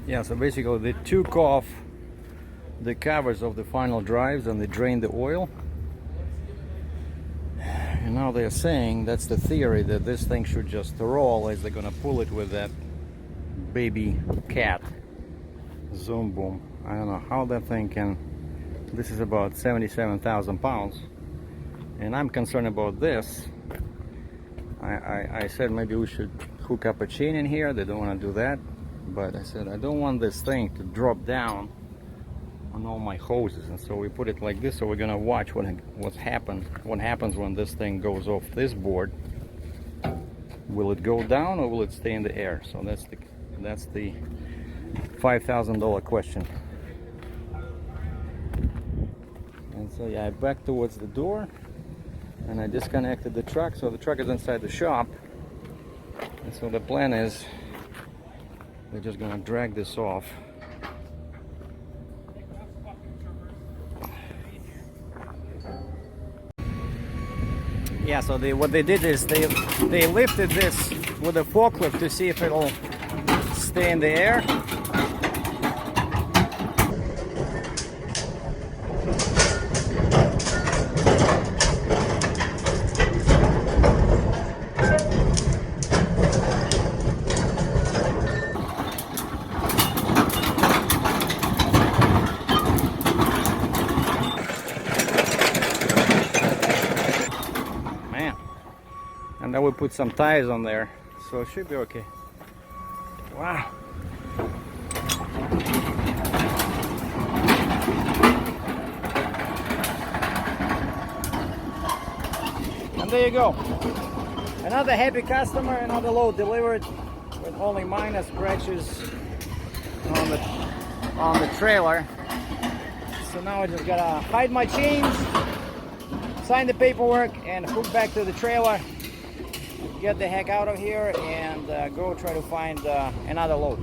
Yeah, so basically they took off the covers of the final drives and they drained the oil. And now they're saying, that's the theory, that this thing should just roll as they're gonna pull it with that baby cat zoom boom. I don't know how that thing can. This is about 77,000 pounds, and I'm concerned about this. I said maybe we should hook up a chain in here. They don't want to do that, but I said I don't want this thing to drop down on all my hoses, and so we put it like this. So we're gonna watch what happens when this thing goes off this board. Will it go down or will it stay in the air? So that's the $5,000 question. And so yeah, I backed towards the door and I disconnected the truck. So the truck is inside the shop, and so the plan is they're just gonna drag this off. Yeah, so what they did is they lifted this with a forklift to see if it'll stay in the air. And then we put some tires on there, so it should be okay. Wow. And there you go. Another happy customer, another load delivered with only minor scratches on the trailer. So now I just gotta hide my chains, sign the paperwork, and hook back to the trailer. Get the heck out of here and go try to find another load.